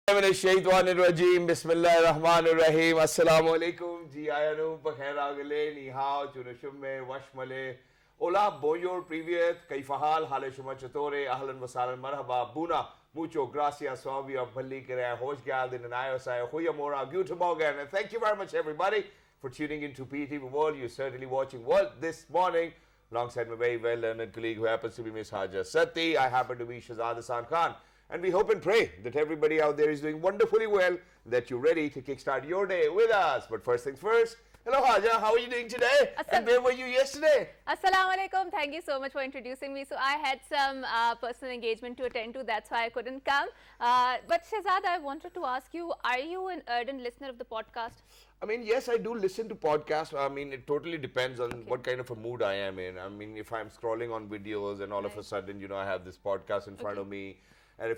Rajim, Bismillahirrahmanirrahim, Assalamu alaikum, Ji Ayanu, Bakhair Agale, Ni Hao, Chunushumme, Washmale, Ola, Boyor, Privyet, Kaifahal, Hale Shuma Chatore, Ahlan Wasalan, Marhaba, Buna, Mucho, Gracias, Swabia, Palikere, Hoshgal, in Ayosai, Huyamora, Guten Morgen, and thank you very much, everybody, for tuning into PTV World. You're certainly watching World this morning. Alongside my very well learned colleague who happens to be Miss Hadia Sati, I happen to be Shahzad Hassan Khan. And we hope and pray that everybody out there is doing wonderfully well, that you're ready to kickstart your day with us. But first things first, hello Hadia, how are you doing today? And where were you yesterday? Assalamu alaikum. Thank you so much for introducing me. So I had some personal engagement to attend to, that's why I couldn't come. But Shahzad, I wanted to ask you, are you an ardent listener of the podcast? I mean, yes, I do listen to podcasts. I mean, it totally depends on what kind of a mood I am in. I mean, if I'm scrolling on videos and all of a sudden, I have this podcast in front of me. And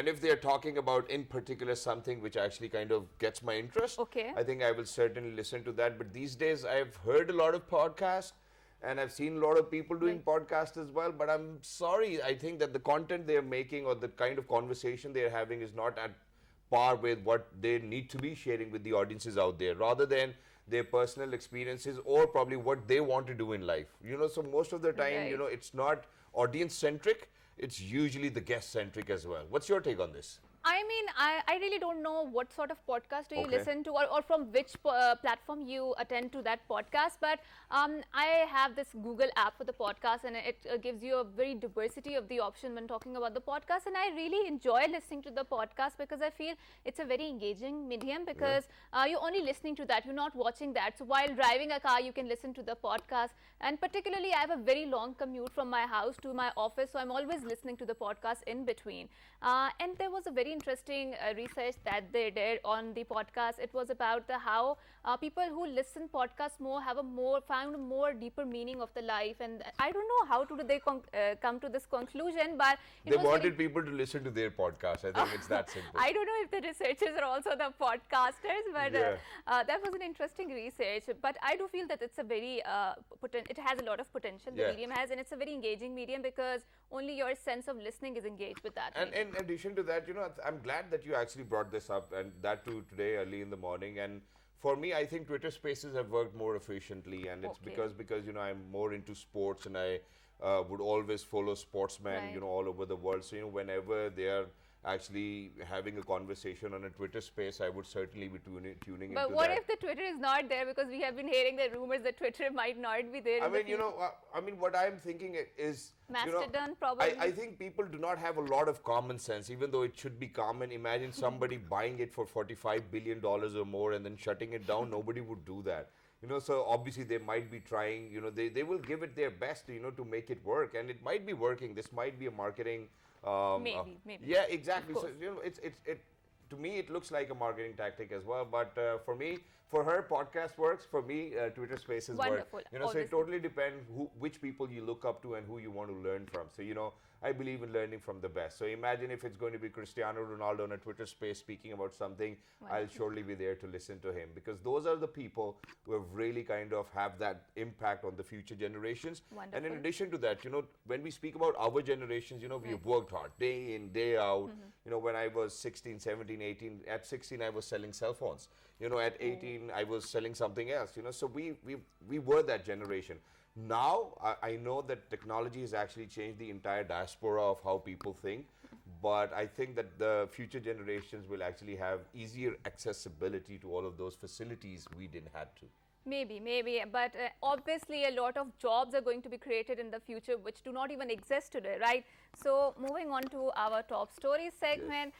if they're talking about in particular something which actually kind of gets my interest, I think I will certainly listen to that. But these days I've heard a lot of podcasts and I've seen a lot of people doing podcasts as well. But I'm sorry, I think that the content they're making or the kind of conversation they're having is not at par with what they need to be sharing with the audiences out there, rather than their personal experiences or probably what they want to do in life. So most of the time, it's not audience centric. It's usually the guest centric as well. What's your take on this? I mean, I really don't know what sort of podcast do you listen to or from which platform you attend to that podcast. But I have this Google app for the podcast and it gives you a very diversity of the option when talking about the podcast. And I really enjoy listening to the podcast because I feel it's a very engaging medium because you're only listening to that. You're not watching that. So while driving a car, you can listen to the podcast. And particularly, I have a very long commute from my house to my office. So I'm always listening to the podcast in between. And there was a very interesting research that they did on the podcast. It was about how people who listen podcasts more have found a more deeper meaning of the life. And I don't know how do they come to this conclusion, but they wanted people to listen to their podcast. I think it's that simple. I don't know if the researchers are also the podcasters, but that was an interesting research. But I do feel that it's a very it has a lot of potential. The medium has, and it's a very engaging medium because only your sense of listening is engaged with that. And in addition to that, I'm glad that you actually brought this up, and that too today early in the morning. And for me, I think Twitter Spaces have worked more efficiently, and it's because I'm more into sports, and I would always follow sportsmen, all over the world. So whenever they are actually having a conversation on a Twitter space, I would certainly be tuning into that. But what if the Twitter is not there? Because we have been hearing the rumors that Twitter might not be there. I mean, what I'm thinking is, Mastodon, probably. I think people do not have a lot of common sense, even though it should be common. Imagine somebody buying it for $45 billion or more and then shutting it down. Nobody would do that. So obviously they might be trying, they will give it their best, to make it work. And it might be working. This might be a marketing maybe. Yeah, exactly. So to me it looks like a marketing tactic as well. But for her, podcast works. For me, Twitter Spaces work. So it totally depends which people you look up to and who you want to learn from. So I believe in learning from the best. So imagine if it's going to be Cristiano Ronaldo on a Twitter space speaking about something, I'll surely be there to listen to him, because those are the people who have really kind of have that impact on the future generations. And in addition to that, when we speak about our generations, we've worked hard day in, day out. When I was 16, 17, 18, at 16, I was selling cell phones. At 18, I was selling something else. So we were that generation. Now, I know that technology has actually changed the entire diaspora of how people think, but I think that the future generations will actually have easier accessibility to all of those facilities we didn't have to. Maybe, but obviously a lot of jobs are going to be created in the future which do not even exist today, right? So moving on to our top stories segment,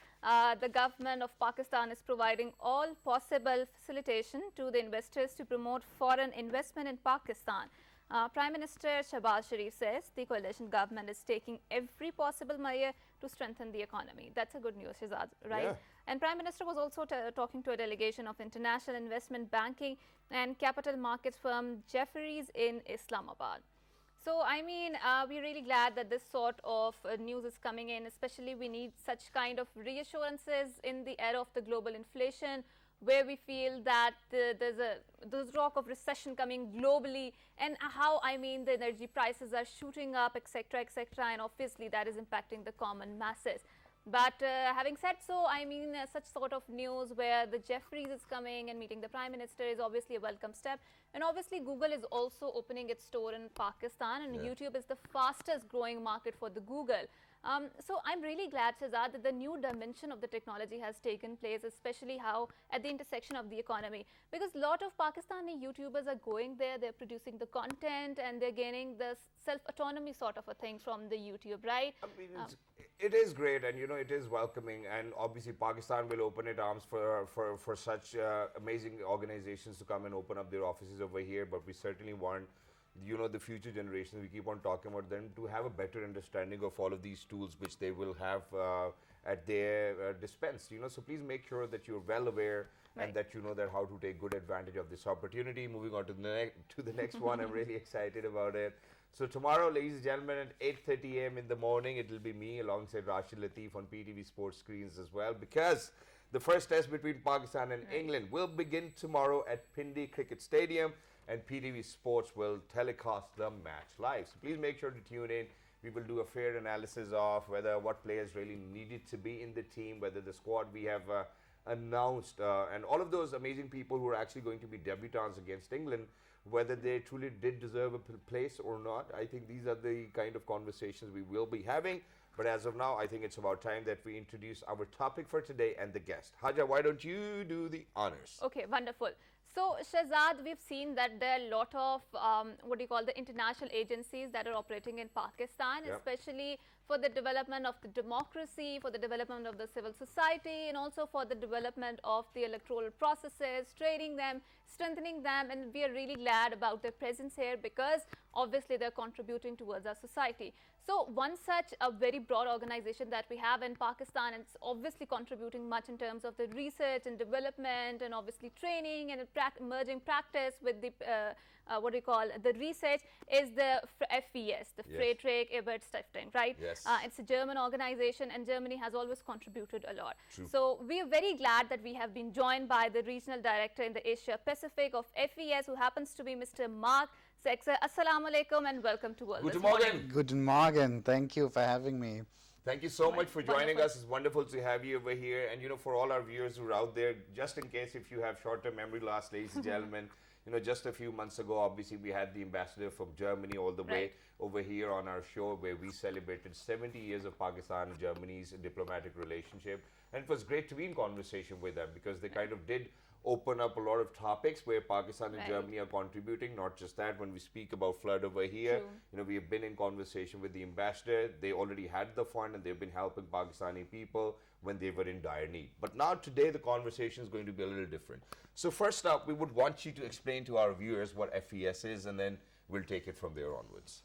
the government of Pakistan is providing all possible facilitation to the investors to promote foreign investment in Pakistan. Prime Minister Shahbaz Sharif says the coalition government is taking every possible measure to strengthen the economy. That's a good news, Shahzad, right? Yeah. And Prime Minister was also talking to a delegation of international investment banking and capital markets firm Jefferies in Islamabad. So, I mean, we're really glad that this sort of news is coming in, especially we need such kind of reassurances in the era of the global inflation, where we feel that there's talk of recession coming globally, and how, I mean, the energy prices are shooting up, etc., etc., and obviously that is impacting the common masses. But having said so, I mean, such sort of news where the Jeffries is coming and meeting the Prime Minister is obviously a welcome step. And obviously, Google is also opening its store in Pakistan, and YouTube is the fastest growing market for the Google. So I'm really glad, Shehzad, that the new dimension of the technology has taken place, especially how at the intersection of the economy. Because a lot of Pakistani YouTubers are going there, they're producing the content, and they're gaining the self-autonomy sort of a thing from the YouTube, right? I mean, it is great, and you know, it is welcoming, and obviously Pakistan will open its arms for such amazing organizations to come and open up their offices over here. But we certainly want, you know, the future generations, we keep on talking about them, to have a better understanding of all of these tools which they will have at their dispense, you know. So please make sure that you're well aware and that you know that how to take good advantage of this opportunity. Moving on to the next one, I'm really excited about it. So tomorrow, ladies and gentlemen, at 8:30 a.m. in the morning, it will be me alongside Rashid Latif on PTV Sports screens as well, because the first test between Pakistan and England will begin tomorrow at Pindi Cricket Stadium, and PTV Sports will telecast the match live. So please make sure to tune in. We will do a fair analysis of what players really needed to be in the team, whether the squad we have announced, and all of those amazing people who are actually going to be debutants against England, whether they truly did deserve a place or not. I think these are the kind of conversations we will be having. But as of now, I think it's about time that we introduce our topic for today and the guest. Hadia, why don't you do the honors? Okay, wonderful. So, Shehzad, we've seen that there are a lot of, the international agencies that are operating in Pakistan, especially for the development of the democracy, for the development of the civil society, and also for the development of the electoral processes, training them, strengthening them, and we are really glad about their presence here because obviously they're contributing towards our society. So one such a very broad organization that we have in Pakistan, and it's obviously contributing much in terms of the research and development and obviously training and emerging practice with the the research, is the FES, the Friedrich Ebert Stiftung, right? Yes. It's a German organization, and Germany has always contributed a lot. True. So we are very glad that we have been joined by the regional director in the Asia Pacific of FES, who happens to be Mr. Marc. Saxer, assalamu alaikum and welcome to World. Guten Morgen. Guten Morgen. Thank you for having me. Thank you so much for joining us. It's wonderful to have you over here. And, you know, for all our viewers who are out there, just in case if you have short-term memory loss, ladies and gentlemen, you know, just a few months ago, obviously, we had the ambassador from Germany all the way over here on our show, where we celebrated 70 years of Pakistan and Germany's diplomatic relationship. And it was great to be in conversation with them because they kind of did open up a lot of topics where Pakistan and Germany are contributing. Not just that, when we speak about flood over here, you know, we have been in conversation with the ambassador. They already had the fund and they've been helping Pakistani people when they were in dire need. But now today the conversation is going to be a little different. So first up, we would want you to explain to our viewers what FES is, and then we'll take it from there onwards.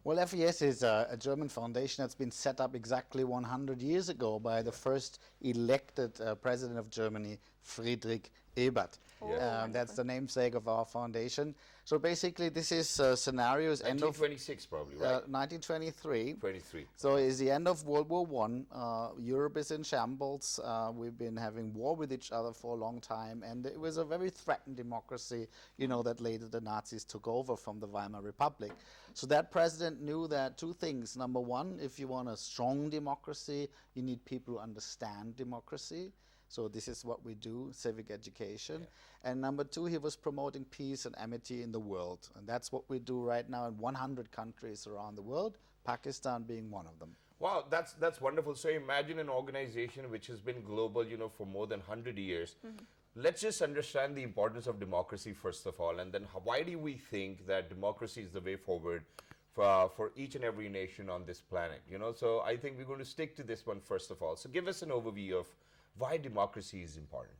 Well, FES is a German foundation that's been set up exactly 100 years ago by the first elected president of Germany, Friedrich Ebert. That's the namesake of our foundation. So basically, this is scenarios 1926 probably, right? 1923. 23. So it's the end of World War I. Europe is in shambles. We've been having war with each other for a long time, and it was a very threatened democracy, you know, that later the Nazis took over from the Weimar Republic. So that president knew that two things. Number one, if you want a strong democracy, you need people who understand democracy. So this is what we do, civic education. And number two, he was promoting peace and amity in the world. And that's what we do right now in 100 countries around the world, Pakistan being one of them. Wow, that's wonderful. So imagine an organization which has been global, you know, for more than 100 years. Let's just understand the importance of democracy first of all, and then why do we think that democracy is the way forward for each and every nation on this planet, you know? So I think we're going to stick to this one first of all. So give us an overview of why democracy is important.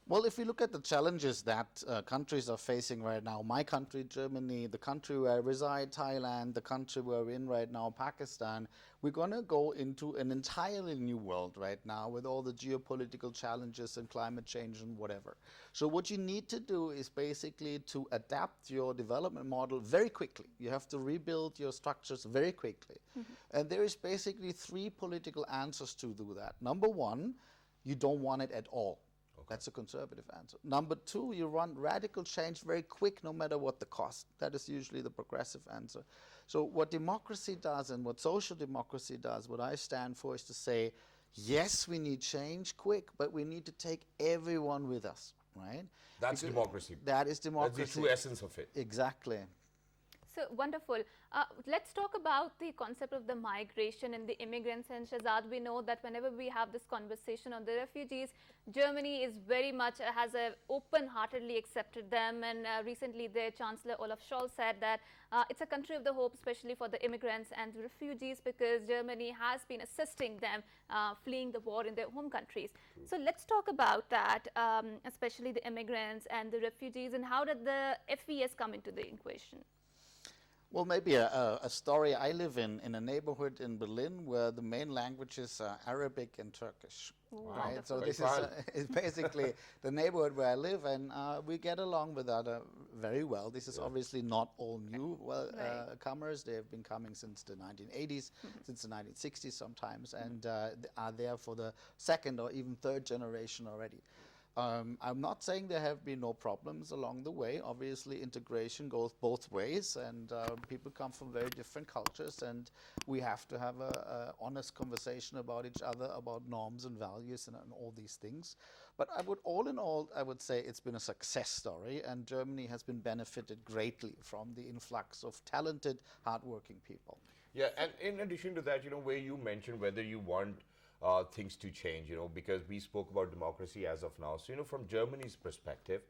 Well, if we look at the challenges that countries are facing right now, my country, Germany, the country where I reside, Thailand, the country where we're in right now, Pakistan, we're going to go into an entirely new world right now with all the geopolitical challenges and climate change and whatever. So what you need to do is basically to adapt your development model very quickly. You have to rebuild your structures very quickly. And there is basically three political answers to do that. Number one, you don't want it at all. That's a conservative answer. Number two, you want radical change very quick, no matter what the cost. That is usually the progressive answer. So what democracy does and what social democracy does, what I stand for, is to say, yes, we need change quick, but we need to take everyone with us, right? That's democracy. That is democracy. That's the true essence of it. Exactly. So wonderful. Let's talk about the concept of the migration and the immigrants. And Shahzad, we know that whenever we have this conversation on the refugees, Germany is very much has open-heartedly accepted them. And recently, their Chancellor Olaf Scholz said that it's a country of the hope, especially for the immigrants and the refugees, because Germany has been assisting them fleeing the war in their home countries. So let's talk about that, especially the immigrants and the refugees, and how did the FES come into the equation? Well, maybe a story. I live in a neighborhood in Berlin where the main languages are Arabic and Turkish. Wow. Right? So this is basically the neighborhood where I live, and we get along with that very well. This is obviously not all new comers. They have been coming since the 1980s, since the 1960s sometimes, and are there for the second or even third generation already. I'm not saying there have been no problems along the way. Obviously, integration goes both ways, and people come from very different cultures, and we have to have an honest conversation about each other, about norms and values and all these things. But all in all, I would say it's been a success story, and Germany has been benefited greatly from the influx of talented, hardworking people. Yeah, and in addition to that, where you mentioned whether you want things to change, because we spoke about democracy as of now. So, from Germany's perspective,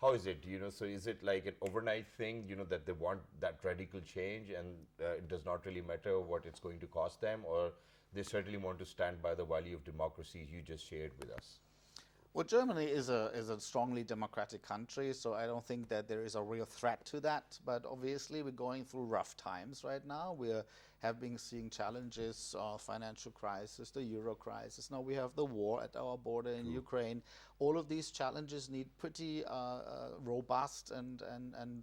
how is it? So is it like an overnight thing, that they want that radical change and it does not really matter what it's going to cost them, or they certainly want to stand by the value of democracy you just shared with us? Well, Germany is a strongly democratic country, so I don't think that there is a real threat to that. But obviously, we're going through rough times right now. We have been seeing challenges, financial crisis, the euro crisis. Now we have the war at our border in Ukraine. All of these challenges need pretty robust and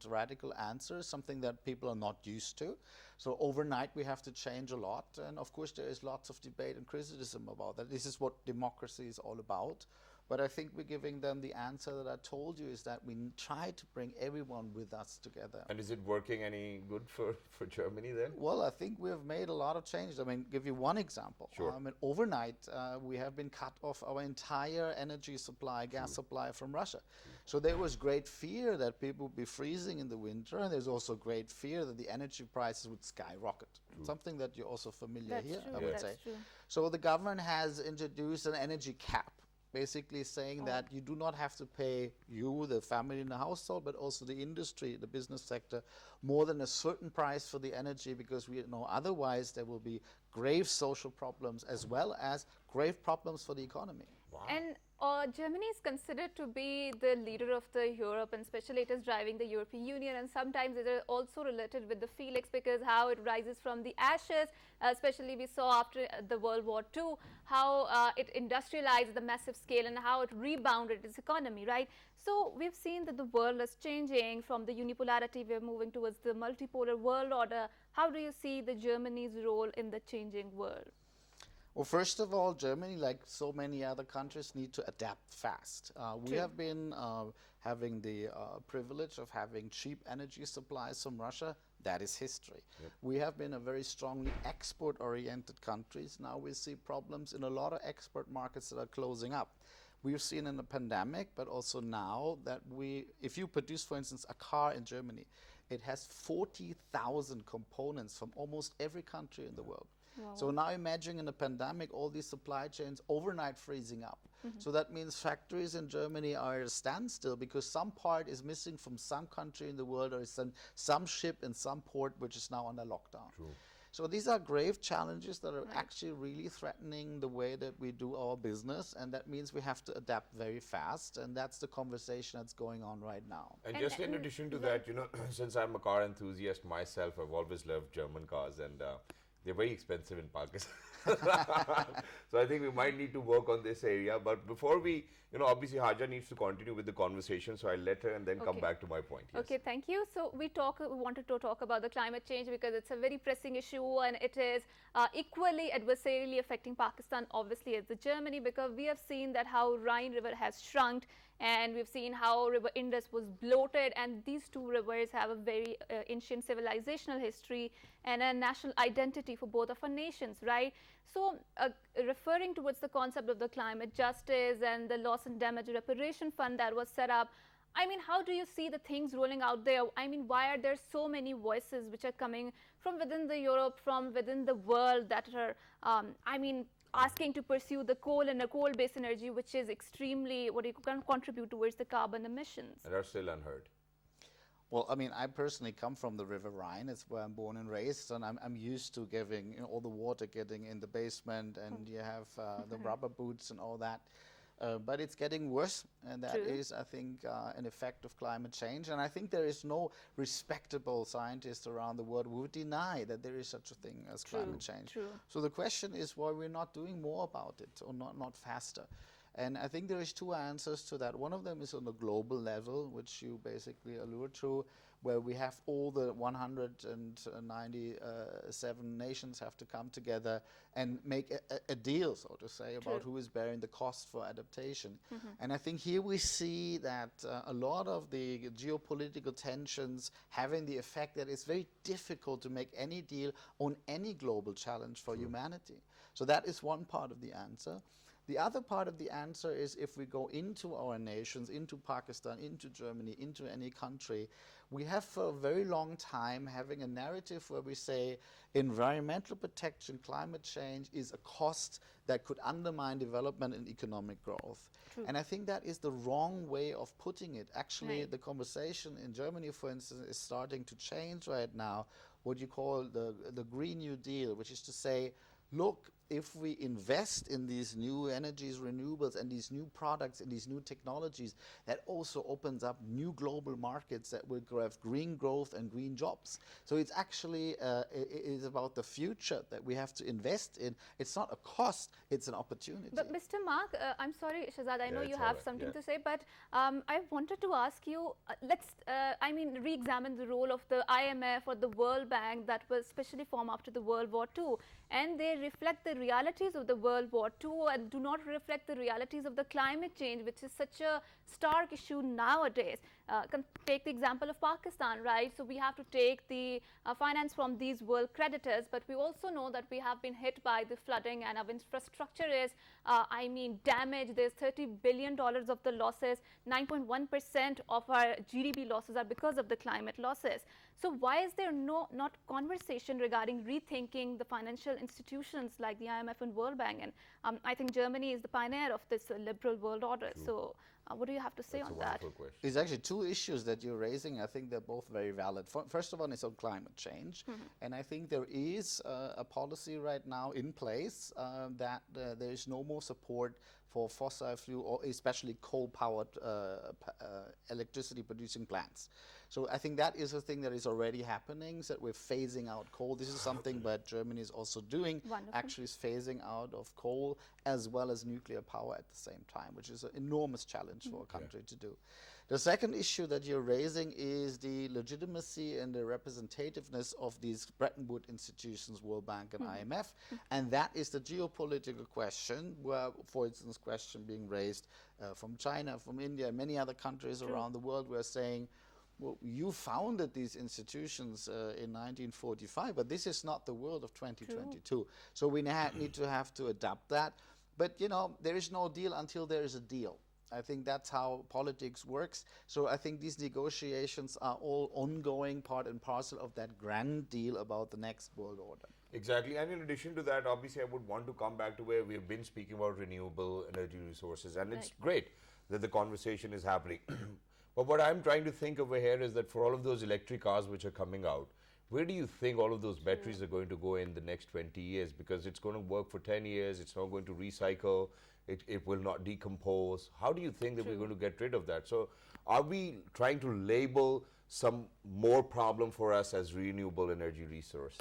radical answers, something that people are not used to. So overnight, we have to change a lot. And of course, there is lots of debate and criticism about that. This is what democracy is all about. But I think we're giving them the answer that I told you, is that we try to bring everyone with us together. And is it working any good for Germany then? Well, I think we have made a lot of changes. I mean, give you one example. Sure. Overnight, we have been cut off our entire energy supply, gas supply from Russia. So there was great fear that people would be freezing in the winter, and there's also great fear that the energy prices would skyrocket. Something that you're also familiar here, I would say. True. So the government has introduced an energy cap, basically saying that you do not have to pay the family in the household, but also the industry, the business sector, more than a certain price for the energy, because we know otherwise there will be grave social problems as well as grave problems for the economy. Wow. And Germany is considered to be the leader of the Europe, and especially it is driving the European Union, and sometimes it is also related with the Felix, because how it rises from the ashes, especially we saw after the World War II, how it industrialized the massive scale and how it rebounded its economy, right? So we've seen that the world is changing from the unipolarity, we're moving towards the multipolar world order. How do you see the Germany's role in the changing world? Well, first of all, Germany, like so many other countries, need to adapt fast. We have been having the privilege of having cheap energy supplies from Russia. That is history. Yep. We have been a very strongly export-oriented countries. Now we see problems in a lot of export markets that are closing up. We've seen in the pandemic, but also now that if you produce, for instance, a car in Germany, it has 40,000 components from almost every country in the world. Wow. So now imagine in a pandemic, all these supply chains overnight freezing up. So that means factories in Germany are at a standstill because some part is missing from some country in the world, or some ship in some port which is now under lockdown. True. So these are grave challenges that are actually really threatening the way that we do our business, and that means we have to adapt very fast, and that's the conversation that's going on right now. And just in addition to that, since I'm a car enthusiast myself, I've always loved German cars, and They're very expensive in Pakistan. So I think we might need to work on this area. But before we, obviously Hadia needs to continue with the conversation. So I'll let her and then come back to my point. Yes. Okay, thank you. So we wanted to talk about the climate change because it's a very pressing issue and it is equally adversarially affecting Pakistan, obviously, as the Germany, because we have seen that how Rhine River has shrunk and we've seen how River Indus was bloated, and these two rivers have a very ancient civilizational history and a national identity for both of our nations, right? So referring towards the concept of the climate justice and the loss and damage reparation fund that was set up, I mean, how do you see the things rolling out there? I mean, why are there so many voices which are coming from within the Europe, from within the world that are, asking to pursue the coal and the coal-based energy, which is extremely, what you can contribute towards the carbon emissions? And are still unheard. Well, I mean, I personally come from the River Rhine. It's where I'm born and raised, and I'm used to giving all the water getting in the basement, and you have the rubber boots and all that. But it's getting worse, and that is, I think, an effect of climate change. And I think there is no respectable scientist around the world who would deny that there is such a thing as climate change. So the question is why we're not doing more about it, or not faster. And I think there is two answers to that. One of them is on the global level, which you basically allude to, where we have all the 197 nations have to come together and make a deal, so to say, about who is bearing the cost for adaptation. And I think here we see that a lot of the geopolitical tensions having the effect that it's very difficult to make any deal on any global challenge for humanity. So that is one part of the answer. The other part of the answer is if we go into our nations, into Pakistan, into Germany, into any country, we have for a very long time having a narrative where we say environmental protection, climate change is a cost that could undermine development and economic growth. And I think that is the wrong way of putting it. Actually, the conversation in Germany, for instance, is starting to change right now, what you call the Green New Deal, which is to say, look, if we invest in these new energies, renewables, and these new products and these new technologies, that also opens up new global markets that will have green growth and green jobs. So it's actually it is about the future that we have to invest in. It's not a cost, it's an opportunity. But Mr. Marc, I'm sorry, Shahzad, I know you have something to say, but I wanted to ask you, let's, re-examine the role of the IMF or the World Bank that was specially formed after the World War II. And they reflect the realities of the World War II and do not reflect the realities of the climate change, which is such a stark issue nowadays. Take the example of Pakistan, right? So we have to take the finance from these world creditors, but we also know that we have been hit by the flooding and our infrastructure is, damaged. There's $30 billion of the losses. 9.1% of our GDP losses are because of the climate losses. So why is there not conversation regarding rethinking the financial institutions like the IMF and World Bank? And I think Germany is the pioneer of this liberal world order. So what do you have to say on that? There's actually two issues that you're raising. I think they're both very valid. First of all, it's on climate change. And I think there is a policy right now in place that there is no more support for fossil fuel or especially coal-powered electricity producing plants. So I think that is a thing that is already happening, so that we're phasing out coal. This is something that Germany is also doing, actually is phasing out of coal as well as nuclear power at the same time, which is an enormous challenge for a country to do. The second issue that you're raising is the legitimacy and the representativeness of these Bretton Woods institutions, World Bank and IMF, and that is the geopolitical question, where, for instance, question being raised from China, from India, and many other countries around the world who are saying, well, you founded these institutions in 1945, but this is not the world of 2022. So we need to have to adapt that. But, there is no deal until there is a deal. I think that's how politics works. So I think these negotiations are all ongoing, part and parcel of that grand deal about the next world order. Exactly. And in addition to that, obviously, I would want to come back to where we've been speaking about renewable energy resources. And it's great that the conversation is happening. But what I'm trying to think over here is that for all of those electric cars which are coming out, where do you think all of those batteries are going to go in the next 20 years? Because it's going to work for 10 years, it's not going to recycle, it will not decompose. How do you think that we're going to get rid of that? So are we trying to label some more problem for us as renewable energy resource?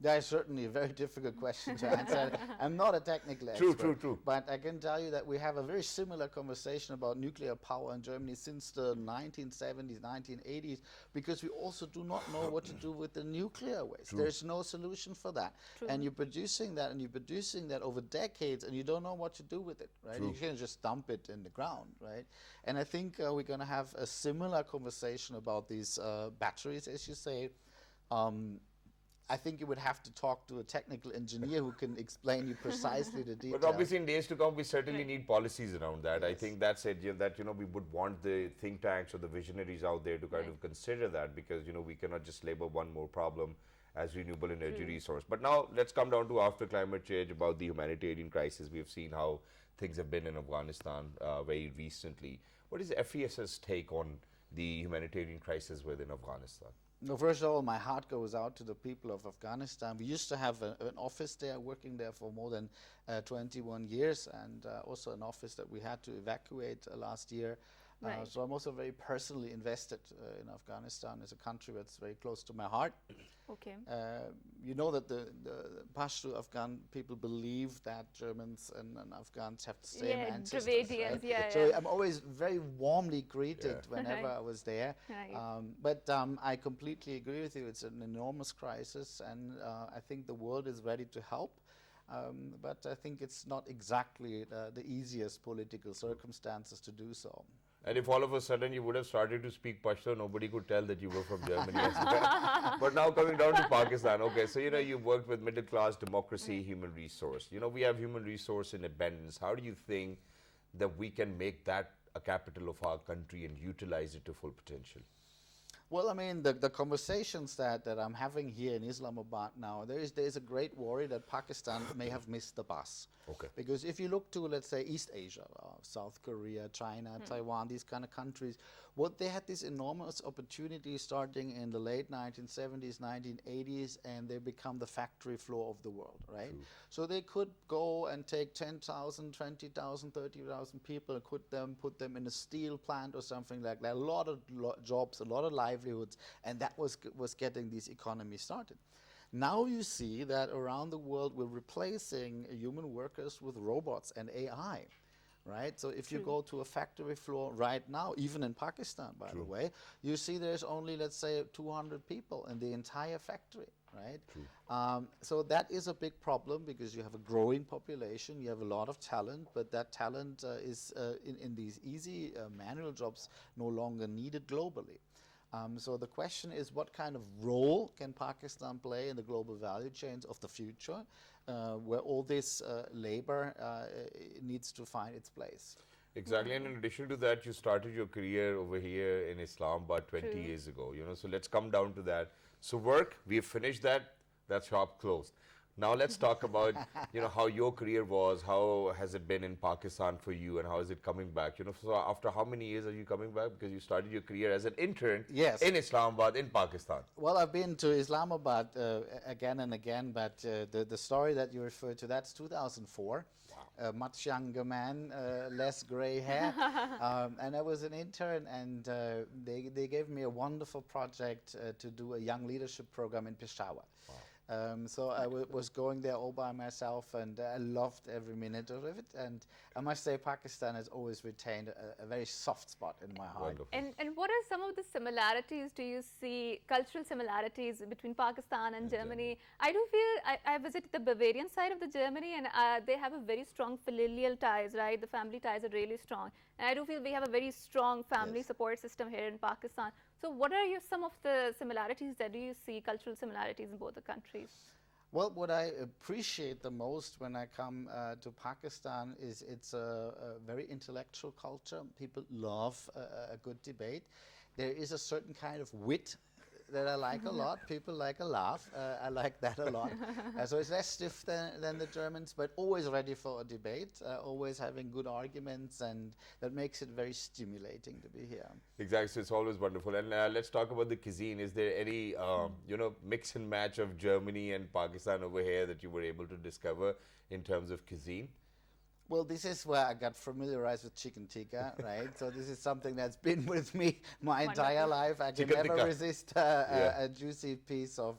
That is certainly a very difficult question to answer. I'm not a technical expert. True. But I can tell you that we have a very similar conversation about nuclear power in Germany since the 1970s, 1980s, because we also do not know what to do with the nuclear waste. There's no solution for that. And you're producing that over decades, and you don't know what to do with it, right? You can't just dump it in the ground, right? And I think we're going to have a similar conversation about these batteries, as you say. I think you would have to talk to a technical engineer who can explain you precisely the details. But obviously, in days to come, we certainly need policies around that. Yes. I think that's it. That we would want the think tanks or the visionaries out there to kind of consider that, because we cannot just label one more problem as renewable energy resource. But now let's come down to after climate change, about the humanitarian crisis. We have seen how things have been in Afghanistan very recently. What is FES's take on the humanitarian crisis within Afghanistan? No, first of all, my heart goes out to the people of Afghanistan. We used to have an office there, working there for more than 21 years, and also an office that we had to evacuate last year. So I'm also very personally invested in Afghanistan. It's a country that's very close to my heart. Okay. You know that the Pashto Afghan people believe that Germans and Afghans have the same ancestors. Right? So I'm always very warmly greeted whenever I was there. But I completely agree with you. It's an enormous crisis, and I think the world is ready to help. But I think it's not exactly the easiest political circumstances to do so. And if all of a sudden you would have started to speak Pashto, nobody could tell that you were from Germany. But now coming down to Pakistan, okay, so you've worked with middle class, democracy, human resource. We have human resource in abundance. How do you think that we can make that a capital of our country and utilize it to full potential? Well, I mean, the conversations that I'm having here in Islamabad now, there is a great worry that Pakistan may have missed the bus. Okay. Because if you look to, let's say, East Asia, South Korea, China, Taiwan, these kind of countries, they had this enormous opportunity starting in the late 1970s, 1980s, and they become the factory floor of the world, right? True. So they could go and take 10,000, 20,000, 30,000 people and put them in a steel plant or something like that. A lot of jobs, a lot of livelihoods, and that was getting these economies started. Now you see that around the world we're replacing human workers with robots and AI, right? So if you go to a factory floor right now, even in Pakistan, by the way, you see there's only, let's say, 200 people in the entire factory, right? So that is a big problem, because you have a growing population, you have a lot of talent, but that talent is in these easy manual jobs no longer needed globally. So the question is, what kind of role can Pakistan play in the global value chains of the future, where all this labor needs to find its place? Exactly, and in addition to that, you started your career over here in Islamabad 20 years ago. So let's come down to that. So work, we've finished that shop closed. Now let's talk about how your career was. How has it been in Pakistan for you, and how is it coming back? So after how many years are you coming back? Because you started your career as an intern in Islamabad, in Pakistan. Well, I've been to Islamabad again and again, but the story that you referred to, that's 2004. A much younger man, less gray hair, and I was an intern, and they gave me a wonderful project to do a young leadership program in Peshawar. So I was going there all by myself, and I loved every minute of it. And I must say, Pakistan has always retained a very soft spot in my heart. And what are some of the similarities, do you see, cultural similarities between Pakistan and Germany? I do feel, I visited the Bavarian side of the Germany, and they have a very strong familial ties, right? The family ties are really strong. And I do feel we have a very strong family support system here in Pakistan. So what are some of the similarities that do you see, cultural similarities in both the countries? Well, what I appreciate the most when I come to Pakistan is it's a very intellectual culture. People love a good debate. There is a certain kind of wit that I like a lot. People like a laugh. I like that a lot. So it's less stiff than the Germans, but always ready for a debate, always having good arguments, and that makes it very stimulating to be here. Exactly, so it's always wonderful. And let's talk about the cuisine. Is there any, mix and match of Germany and Pakistan over here that you were able to discover in terms of cuisine? Well, this is where I got familiarized with chicken tikka, right? So this is something that's been with me my entire life. I can never resist a juicy piece of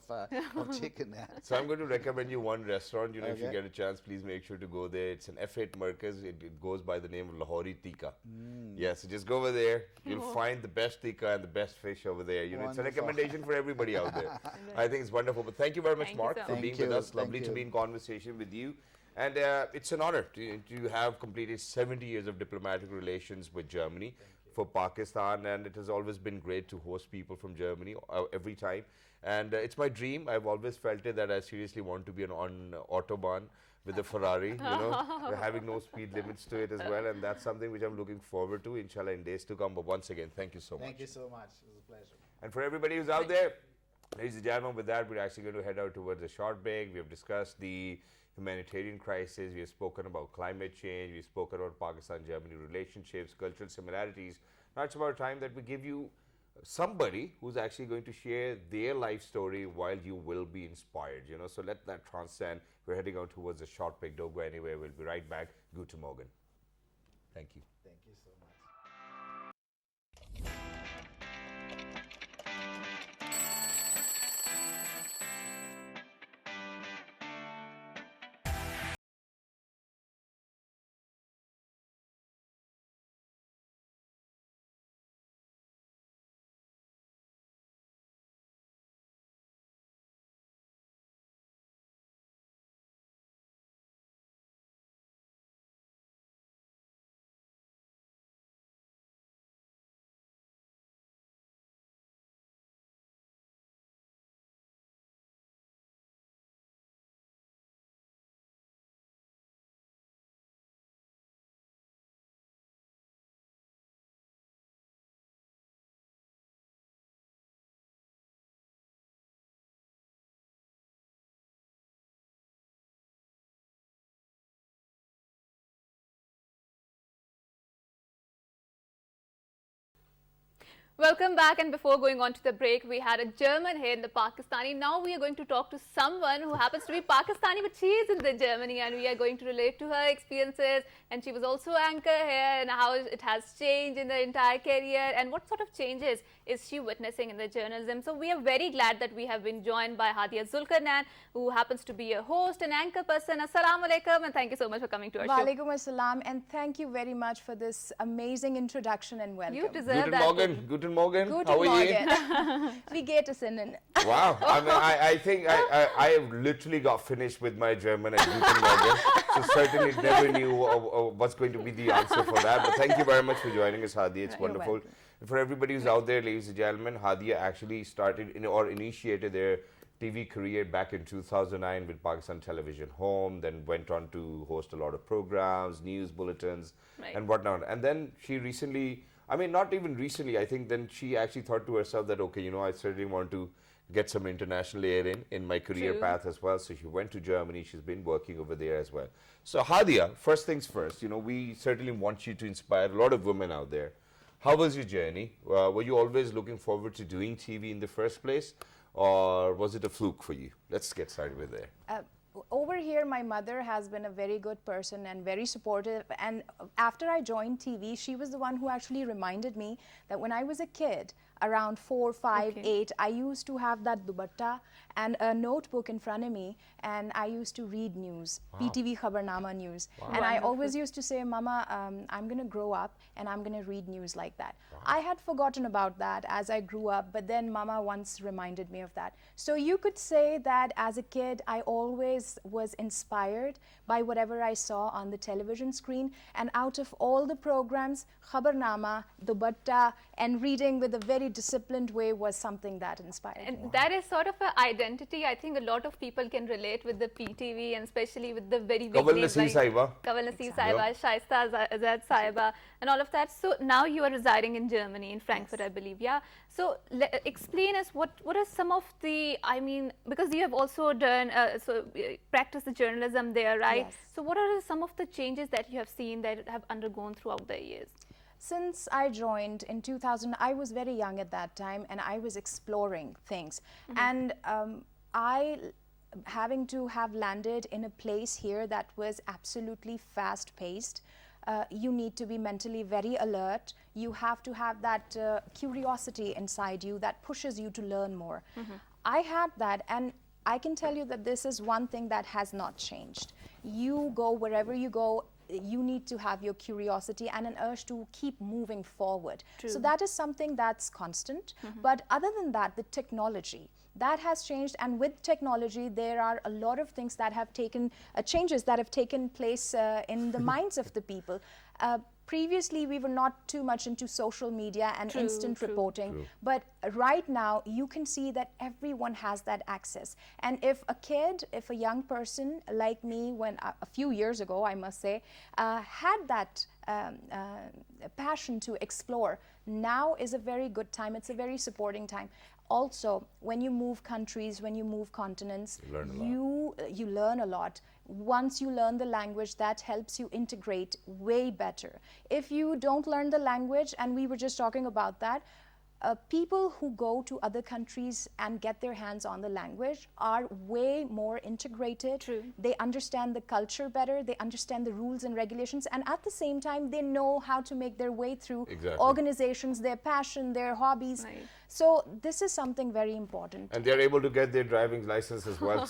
chicken. So I'm going to recommend you one restaurant. If you get a chance, please make sure to go there. It's an F8 Markaz. It goes by the name of Lahori Tikka. So just go over there. You'll find the best tikka and the best fish over there. It's a recommendation for everybody out there. I think it's wonderful. But thank you very much, Marc, for being with us. Lovely to be in conversation with you. And it's an honor to have completed 70 years of diplomatic relations with Germany for Pakistan, and it has always been great to host people from Germany every time. And it's my dream. I've always felt it that I seriously want to be on Autobahn with a Ferrari, having no speed limits to it as well. And that's something which I'm looking forward to, inshallah, in days to come. But once again, thank you so much. Thank you so much. It was a pleasure. And for everybody who's out there, ladies and gentlemen, with that, we're actually going to head out towards a short break. We have discussed the humanitarian crisis, we have spoken about climate change, we've spoken about Pakistan-Germany relationships, cultural similarities. Now it's about time that we give you somebody who's actually going to share their life story while you will be inspired, So let that transcend. We're heading out towards a short break. Don't go anywhere. We'll be right back. Guten Morgen. Thank you. Thank you so much. Welcome back, and before going on to the break, we had a German here in the Pakistani. Now we are going to talk to someone who happens to be Pakistani, but she is in the Germany, and we are going to relate to her experiences. And she was also anchor here, and how it has changed in the entire career, and what sort of changes is she witnessing in the journalism. So we are very glad that we have been joined by Hadia Zulqarnain, who happens to be a host and anchor person. Assalamu alaikum, and thank you so much for coming to our show. Walaikum assalam, and thank you very much for this amazing introduction and welcome. You deserve Guten that. Morgen. Guten Morgen. Guten How are Morgen. you? Wie geht es Ihnen? Wow. I think I have literally got finished with my German at Guten Morgen. So certainly never knew what's going to be the answer for that. But thank you very much for joining us, Hadia. It's wonderful. For everybody who's out there, ladies and gentlemen, Hadia actually started or initiated their TV career back in 2009 with Pakistan Television Home, then went on to host a lot of programs, news bulletins, and whatnot. And then she recently, I mean, not even recently, I think then she actually thought to herself that, okay, I certainly want to get some international air in my career path as well. So she went to Germany. She's been working over there as well. So Hadia, first things first, we certainly want you to inspire a lot of women out there. How was your journey? Were you always looking forward to doing TV in the first place? Or was it a fluke for you? Let's get started with there. Over here, my mother has been a very good person and very supportive. And after I joined TV, she was the one who actually reminded me that when I was a kid, around 4, 5, 8, I used to have that dupatta and a notebook in front of me, and I used to read news, PTV Khabarnama news. And I always used to say, Mama, I'm going to grow up and I'm going to read news like that. I had forgotten about that as I grew up, but then Mama once reminded me of that. So you could say that as a kid, I always was inspired by whatever I saw on the television screen. And out of all the programs, Khabarnama, dupatta, and reading with a very disciplined way was something that inspired me. And that is sort of an identity. I think a lot of people can relate with the PTV, and especially with the very big names like Kawal Naseer Sahiba, Shaista Azad Sahiba, and all of that. So now you are residing in Germany, in Frankfurt, I believe. Yeah. So explain us what are some of the, I mean, because you have also done practiced the journalism there, right? Yes. So what are some of the changes that you have seen that have undergone throughout the years? Since I joined in 2000, I was very young at that time, and I was exploring things. And I having to have landed in a place here that was absolutely fast-paced. You need to be mentally very alert. You have to have that curiosity inside you that pushes you to learn more. I had that, and I can tell you that this is one thing that has not changed. You go wherever you go, you need to have your curiosity and an urge to keep moving forward. True. So that is something that's constant. But other than that, the technology, that has changed, and with technology there are a lot of things that have taken changes that have taken place in the minds of the people. Previously we were not too much into social media and instant reporting, but right now you can see that everyone has that access. And if a young person like me, when a few years ago I must say, had that passion to explore, now is a very good time. It's a very supporting time. Also, when you move countries, when you move continents, you learn a lot. Once you learn the language, that helps you integrate way better. If you don't learn the language, and we were just talking about that, people who go to other countries and get their hands on the language are way more integrated. True. They understand the culture better, they understand the rules and regulations, and at the same time they know how to make their way through organizations, their passion, their hobbies. Right. So this is something very important. And they're able to get their driving license as well.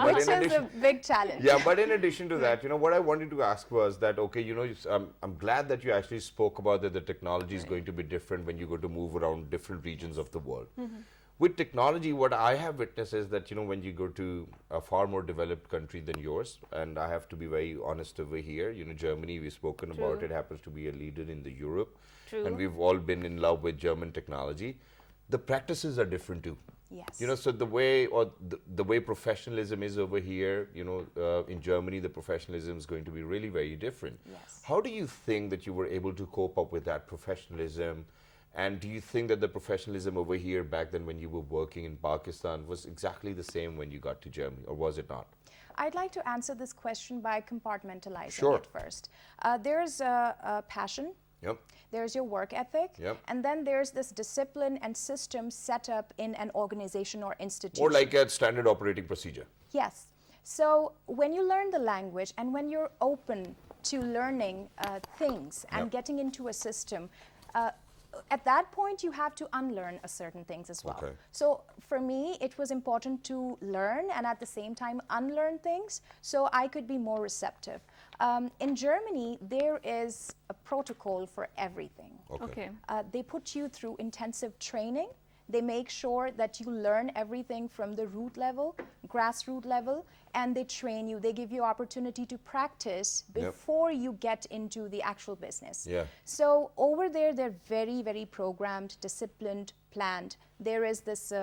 Which is a big challenge. Yeah, but in addition to that, what I wanted to ask was that, okay, I'm glad that you actually spoke about that the technology is going to be different when you go to move around different regions of the world. With technology, what I have witnessed is that, when you go to a far more developed country than yours, and I have to be very honest over here, Germany, we've spoken about, it happens to be a leader in the Europe, and we've all been in love with German technology. The practices are different too. Yes. So the way professionalism is over here, in Germany, the professionalism is going to be really very different. Yes. How do you think that you were able to cope up with that professionalism? And do you think that the professionalism over here back then when you were working in Pakistan was exactly the same when you got to Germany, or was it not? I'd like to answer this question by compartmentalizing Sure. it first. There's a passion. Yep. There's your work ethic, and then there's this discipline and system set up in an organization or institution. More like a standard operating procedure. Yes. So when you learn the language and when you're open to learning things and getting into a system, at that point you have to unlearn certain things as well. Okay. So for me, it was important to learn and at the same time unlearn things so I could be more receptive. In Germany, there is a protocol for everything. Okay. They put you through intensive training. They make sure that you learn everything from the root level, grassroots level, and they train you. They give you opportunity to practice before you get into the actual business. Yeah. So over there, they're very, very programmed, disciplined, planned. There is this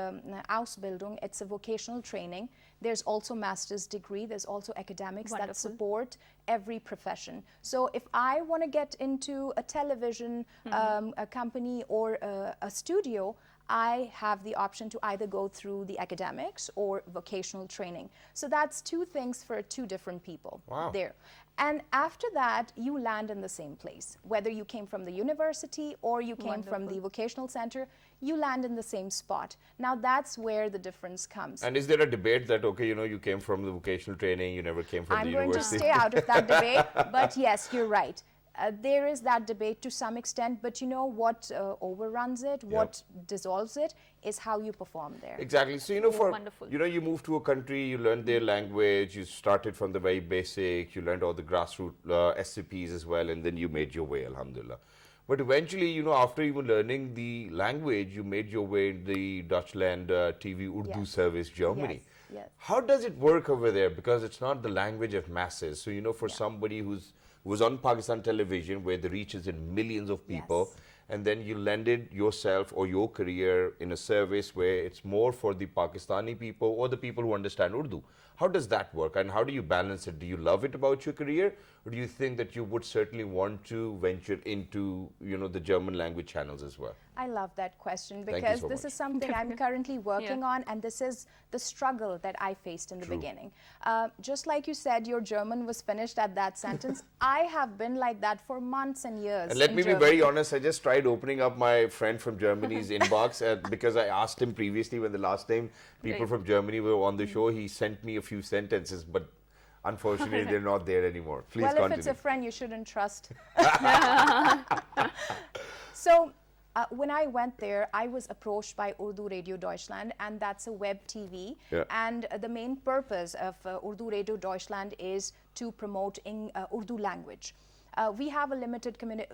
Ausbildung, it's a vocational training. There's also master's degree, there's also academics that support every profession. So if I want to get into a television a company or a studio, I have the option to either go through the academics or vocational training. So that's two things for two different people there. And after that, you land in the same place. Whether you came from the university or you came from the vocational center, you land in the same spot. Now that's where the difference comes. And is there a debate that, okay, you came from the vocational training, you never came from the university? I'm going to stay out of that debate, but yes, you're right. There is that debate to some extent, but what overruns it, what dissolves it, is how you perform there. Exactly. So, you move to a country, you learn their language, you started from the very basic, you learned all the grassroots SCPs as well, and then you made your way, alhamdulillah. But eventually, after even learning the language, you made your way in the Dutchland TV Urdu service, Germany. Yes. How does it work over there? Because it's not the language of masses. So, for somebody who was on Pakistan television where the reach is in millions of people, and then you landed yourself or your career in a service where it's more for the Pakistani people or the people who understand Urdu. How does that work, and how do you balance it? Do you love it about your career, or do you think that you would certainly want to venture into, the German language channels as well? I love that question because this is something I'm currently working on, and this is the struggle that I faced in the beginning. Just like you said, your German was finished at that sentence. I have been like that for months and years. And let me be very honest, I just tried opening up my friend from Germany's inbox because I asked him previously when the last time people from Germany were on the show, he sent me a few sentences, but unfortunately they're not there anymore. Please continue. Well, if it's a friend, you shouldn't trust. So, when I went there, I was approached by Urdu Radio Deutschland, and that's a web TV. Yeah. And the main purpose of Urdu Radio Deutschland is to promote in Urdu language. We have a limited community.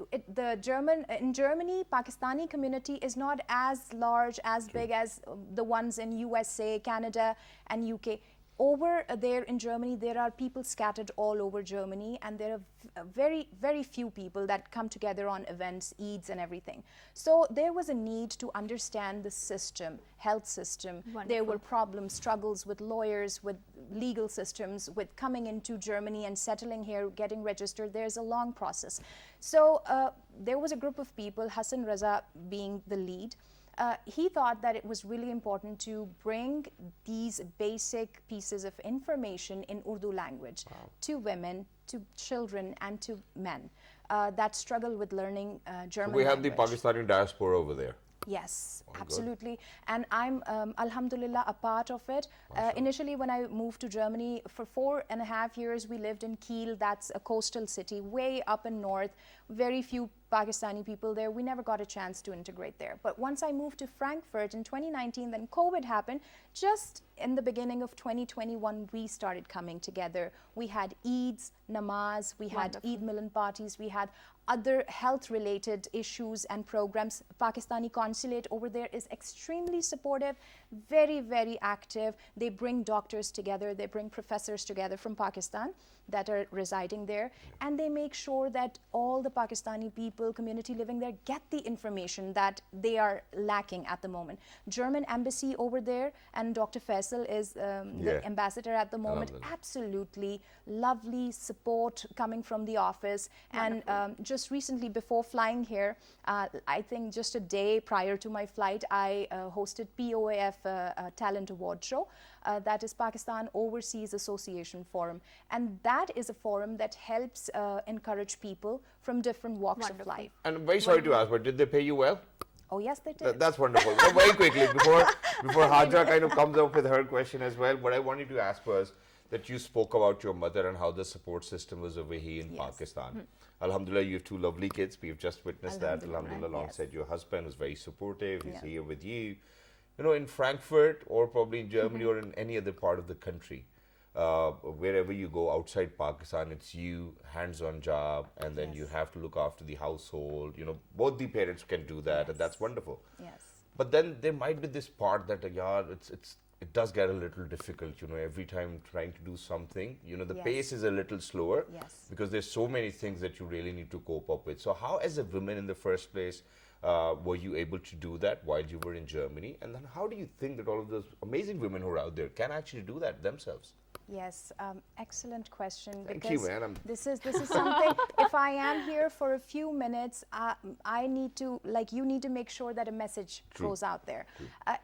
In Germany, Pakistani community is not as large, as big as the ones in USA, Canada, and UK. Over there in Germany, there are people scattered all over Germany, and there are very, very few people that come together on events, Eids and everything. So there was a need to understand the system, health system. Wonderful. There were problems, struggles with lawyers, with legal systems, with coming into Germany and settling here, getting registered. There's a long process. So there was a group of people, Hassan Raza being the lead. He thought that it was really important to bring these basic pieces of information in Urdu language to women, to children, and to men that struggle with learning German We have language. the Pakistani diaspora over there. Yes, absolutely. And I'm, alhamdulillah, a part of it. Initially, when I moved to Germany, for 4.5 years, we lived in Kiel. That's a coastal city, way up in north. Very few Pakistani people there. We never got a chance to integrate there. But once I moved to Frankfurt in 2019, then COVID happened. Just in the beginning of 2021, we started coming together. We had Eids, namaz, we had Eid Milan parties, we had other health-related issues and programs. Pakistani consulate over there is extremely supportive, very, very active. They bring doctors together, they bring professors together from Pakistan that are residing there, and they make sure that all the Pakistani people, community living there, get the information that they are lacking at the moment. German embassy over there, and Dr. Faisal is the ambassador at the moment. Absolutely lovely support coming from the office. And just recently, before flying here, I think just a day prior to my flight, I hosted POAF Talent Award Show. That is Pakistan Overseas Association Forum, and that is a forum that helps encourage people from different walks of life. And I'm very sorry to ask, but did they pay you well? Oh yes, they did. That's wonderful. So very quickly, before Hadia kind of comes up with her question as well, what I wanted to ask was that you spoke about your mother and how the support system was over here in Pakistan. Alhamdulillah, you have two lovely kids. We've just witnessed that. Alhamdulillah, alongside your husband was very supportive. He's here with you. In Frankfurt or probably in Germany or in any other part of the country, wherever you go outside Pakistan, it's you, hands-on job, and then you have to look after the household. Both the parents can do that, and that's wonderful. Yes. But then there might be this part that, it does get a little difficult, every time trying to do something, the pace is a little slower because there's so many things that you really need to cope up with. So how, as a woman in the first place, were you able to do that while you were in Germany? And then how do you think that all of those amazing women who are out there can actually do that themselves? Yes, excellent question. Thank you, man. This is something, if I am here for a few minutes, I need to, you need to make sure that a message goes out there.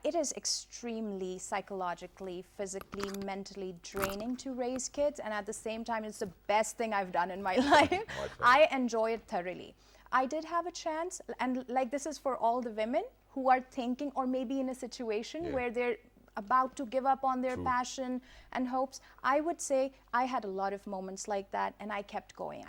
It is extremely psychologically, physically, mentally draining to raise kids, and at the same time, it's the best thing I've done in my life. I enjoy it thoroughly. I did have a chance, and this is for all the women who are thinking or maybe in a situation where they're about to give up on their passion and hopes. I would say I had a lot of moments like that, and I kept going.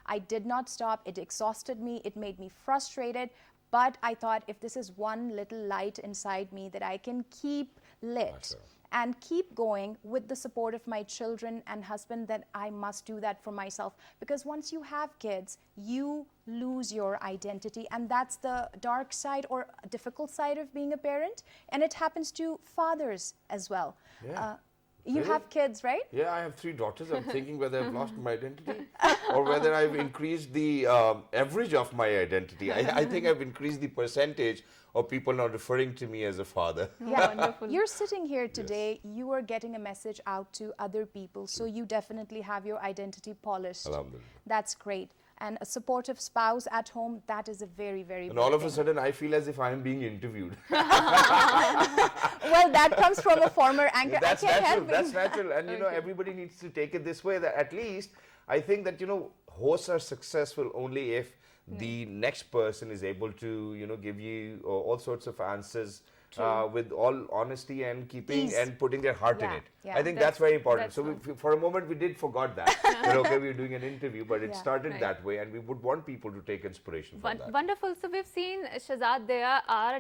I did not stop. It exhausted me. It made me frustrated. But I thought, if this is one little light inside me that I can keep lit and keep going with the support of my children and husband, then I must do that for myself. Because once you have kids, you lose your identity, and that's the dark side or difficult side of being a parent, and it happens to fathers as well. You have kids, right? Yeah, I have 3 daughters. I'm thinking whether I've lost my identity or whether I've increased the average of my identity. I think I've increased the percentage of people now referring to me as a father. Yeah, wonderful. You're sitting here today, you are getting a message out to other people, so you definitely have your identity polished. That's great. And a supportive spouse at home, that is a very, very And all of a sudden, I feel as if I am being interviewed. Well, that comes from a former anchor. That's natural. That's natural. And, you know, everybody needs to take it this way, that at least I think that, you know, hosts are successful only if the next person is able to, you know, give you all sorts of answers with all honesty and keeping and putting their heart in it. I think that's very important. So for a moment we did forgot that. That okay, we were doing an interview, but it started that way, and we would want people to take inspiration from that. Wonderful. So we've seen, Shahzad, there are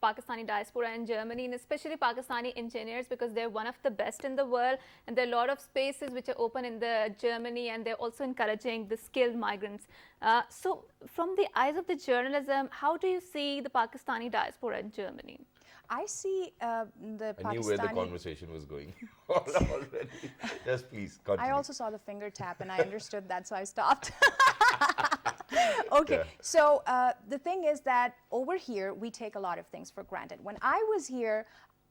Pakistani diaspora in Germany, and especially Pakistani engineers, because they're one of the best in the world, and there are a lot of spaces which are open in the Germany, and they're also encouraging the skilled migrants. So from the eyes of the journalism, how do you see the Pakistani diaspora in Germany? I see the Pakistani... I knew where the conversation was going already. Yes, please, continue. I also saw the finger tap and I understood that, so I stopped. Okay, so the thing is that over here, we take a lot of things for granted. When I was here,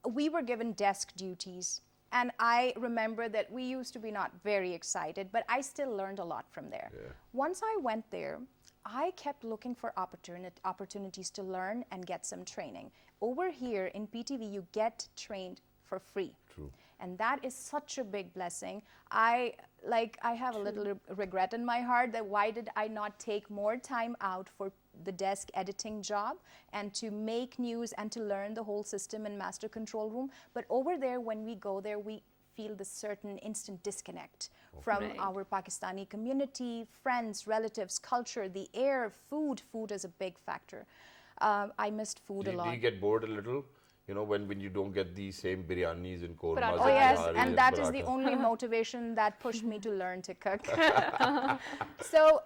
we were given desk duties. And I remember that we used to be not very excited, but I still learned a lot from there. Once I went there, I kept looking for opportunities to learn and get some training. Over here in PTV, you get trained for free. True. And that is such a big blessing. I have a little regret in my heart that why did I not take more time out for the desk editing job and to make news and to learn the whole system in master control room. But over there, when we go there, we feel this certain instant disconnect from our Pakistani community, friends, relatives, culture, the air, food. Food is a big factor. I missed food a lot. Do you get bored a little? You know, when you don't get the same biryanis and kormas. Oh yes, and that is the only motivation that pushed me to learn to cook. So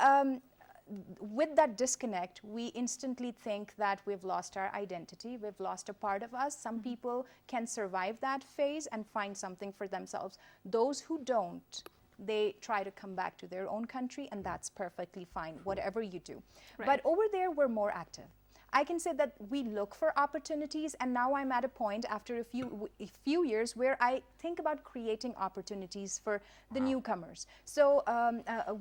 with that disconnect, we instantly think that we've lost our identity, we've lost a part of us. Some people can survive that phase and find something for themselves. Those who don't, they try to come back to their own country, and that's perfectly fine, whatever you do. But over there, we're more active. I can say that we look for opportunities, and now I'm at a point after a few years where I think about creating opportunities for the newcomers. So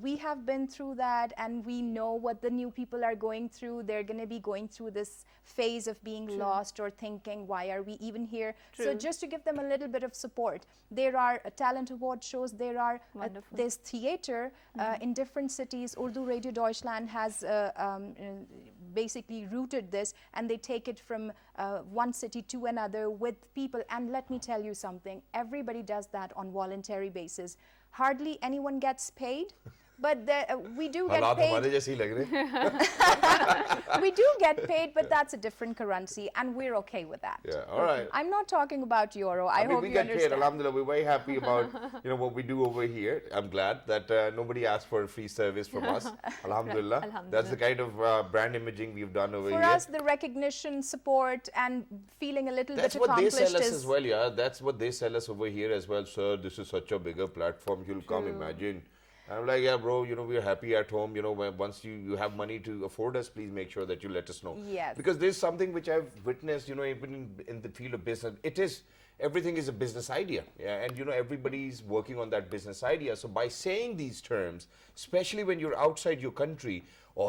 we have been through that, and we know what the new people are going through. They're going to be going through this phase of being lost or thinking, why are we even here? So just to give them a little bit of support, there are talent award shows, there's theater in different cities. Urdu Radio Deutschland has basically rooted this, and they take it from one city to another with people. And let me tell you something, everybody does that on voluntary basis. Hardly anyone gets paid, but we do get paid. We do get paid, but that's a different currency, and we're okay with that. Yeah, all right. I'm not talking about euro. I hope you understand. We get paid, alhamdulillah. We're very happy about what we do over here. I'm glad that nobody asked for a free service from us. Alhamdulillah. That's the kind of brand imaging we've done over here. For us, the recognition, support, and feeling a little bit accomplished. That's what they sell us as well, yeah. That's what they sell us over here as well. Sir, this is such a bigger platform. You'll come imagine. I'm like, yeah, bro, we're happy at home. Once you have money to afford us, please make sure that you let us know. Yes. Because there's something which I've witnessed, even in the field of business. Everything is a business idea. Yeah, and, everybody's working on that business idea. So by saying these terms, especially when you're outside your country,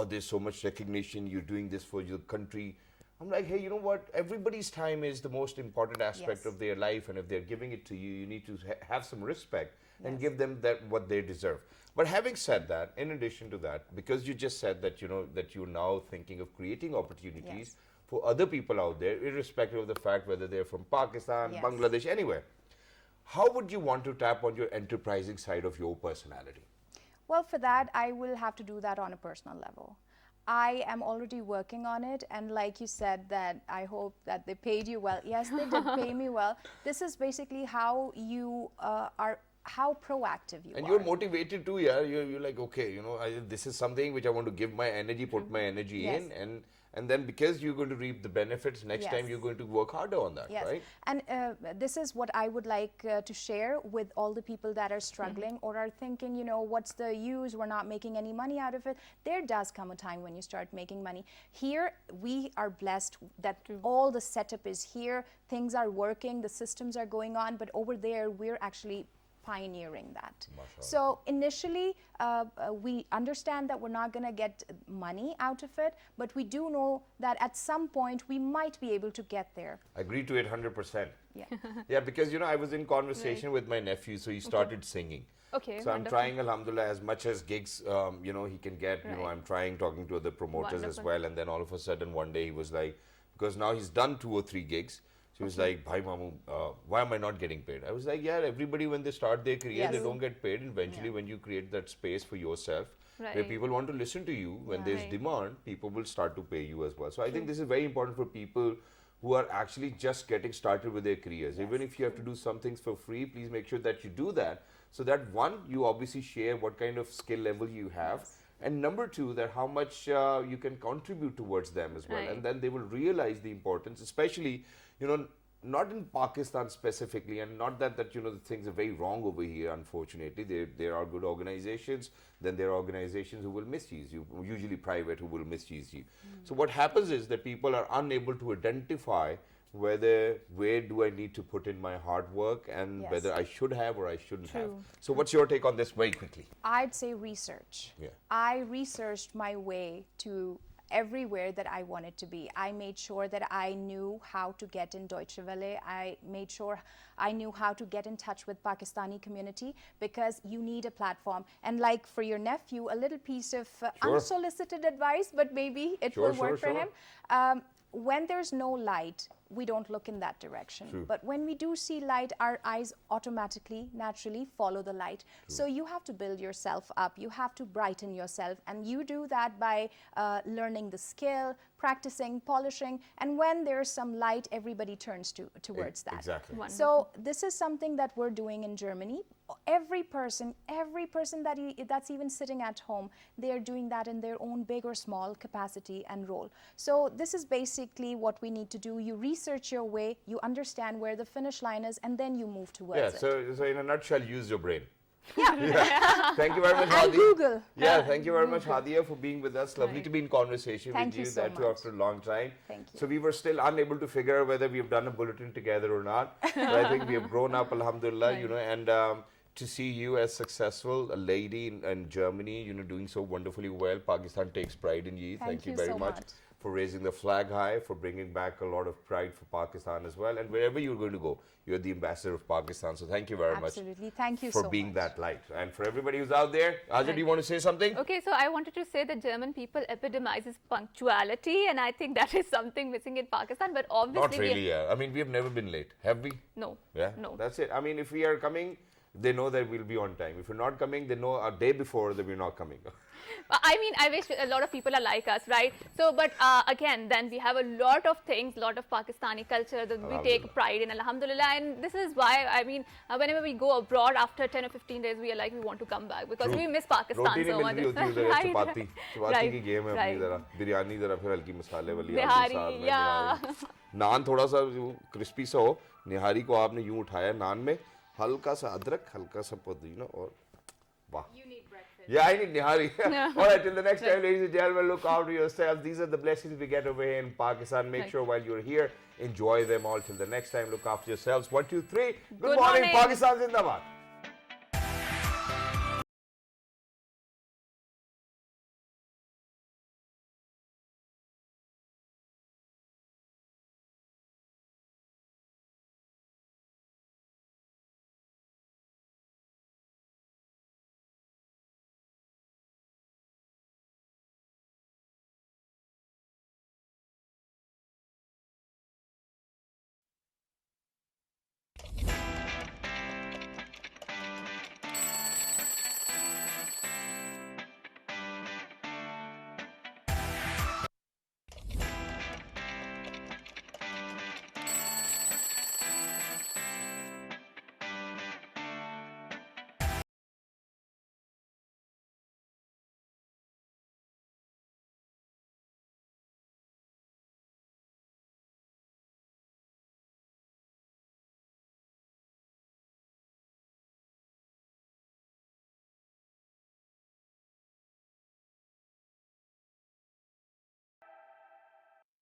there's so much recognition, you're doing this for your country. I'm like, hey, you know what? Everybody's time is the most important aspect of their life. And if they're giving it to you, you need to have some respect and give them what they deserve. But having said that, in addition to that, because you just said that, that you're now thinking of creating opportunities for other people out there, irrespective of the fact whether they're from Pakistan, Bangladesh, anywhere. How would you want to tap on your enterprising side of your personality? Well, for that, I will have to do that on a personal level. I am already working on it, and like you said, that I hope that they paid you well. Yes, they did pay me well. This is basically how you how proactive you are. And you're motivated too, yeah. You're like, okay, this is something which I want to give my energy, put my energy in, and then because you're going to reap the benefits, next time you're going to work harder on that, right? And this is what I would like to share with all the people that are struggling or are thinking, you know, what's the use, we're not making any money out of it. There does come a time when you start making money. Here, we are blessed that all the setup is here, things are working, the systems are going on, but over there, we're actually pioneering that. So initially, we understand that we're not going to get money out of it, but we do know that at some point we might be able to get there. I agree to it 100%. Yeah. Yeah, because, you know, I was in conversation with my nephew, so he started singing. Okay, so I'm trying, alhamdulillah, as much as gigs, you know, he can get. You know, I'm trying, talking to other promoters as well, and then all of a sudden one day he was like, because now he's done 2 or 3 gigs. He was like, Bhai Mamu, why am I not getting paid? I was like, yeah, everybody when they start their career, they don't get paid. And eventually when you create that space for yourself, where people want to listen to you, when there's demand, people will start to pay you as well. So I think this is very important for people who are actually just getting started with their careers. Even if you have to do some things for free, please make sure that you do that. So that one, you obviously share what kind of skill level you have. And number 2, that how much you can contribute towards them as well. And then they will realize the importance, especially, you know, not in Pakistan specifically, and not that you know, the things are very wrong over here, unfortunately. There are good organizations, then there are organizations who will misuse you, usually private, who will misuse you. So what happens is that people are unable to identify where do I need to put in my hard work, and whether I should have or I shouldn't have. So what's your take on this very quickly? I'd say research. I researched my way to everywhere that I wanted to be. I made sure that I knew how to get in Deutsche Welle. I made sure I knew how to get in touch with Pakistani community, because you need a platform. And like for your nephew, a little piece of unsolicited advice, but maybe it will work for him. When there's no light, we don't look in that direction. But when we do see light, our eyes automatically, naturally follow the light. So you have to build yourself up. You have to brighten yourself. And you do that by learning the skill, practicing, polishing. And when there's some light, everybody turns towards that. Exactly. So this is something that we're doing in Germany. Every person that's even sitting at home, they're doing that in their own big or small capacity and role. So this is basically what we need to do. You research your way, you understand where the finish line is, and then you move towards it. So in a nutshell, use your brain. Thank you very much, Hadia. And Google. Thank you very much, Hadia, for being with us. Lovely to be in conversation with you. So that too after a long time. Thank you. So we were still unable to figure out whether we've done a bulletin together or not. But I think we have grown up, alhamdulillah, you know, and to see you as successful, a lady in Germany, you know, doing so wonderfully well. Pakistan takes pride in you. Thank you very much for raising the flag high, for bringing back a lot of pride for Pakistan as well. And wherever you're going to go, you're the ambassador of Pakistan. So thank you very much. Absolutely. Thank you for being that light. And for everybody who's out there, Hadia, do you want to say something? Okay, so I wanted to say that German people epitomizes punctuality, and I think that is something missing in Pakistan. But obviously, not really. I mean, we have never been late, have we? No. No. That's it. I mean, if we are coming, they know that we'll be on time. If we're not coming, they know a day before that we're not coming. I mean, I wish a lot of people are like us, right? So, but again, then we have a lot of things, lot of Pakistani culture that we take pride in, alhamdulillah. And this is why, I mean, whenever we go abroad after 10 or 15 days, we are like, we want to come back because we miss Pakistan so much. चपाती की game है अपनी जरा बिरयानी जरा फिर हल्की मसाले वाली निहारी नान थोड़ा सा क्रिस्पी सा हो निहारी को आपने यूं उठाया नान में हल्का सा अदरक हल्का सा पुदीना और वाह Yeah, I need nihari. All right, till the next time, ladies and gentlemen, look after yourselves. These are the blessings we get over here in Pakistan. Make sure while you're here, enjoy them all. Till the next time, look after yourselves. 1, 2, 3. Good morning, Pakistan Zindabad.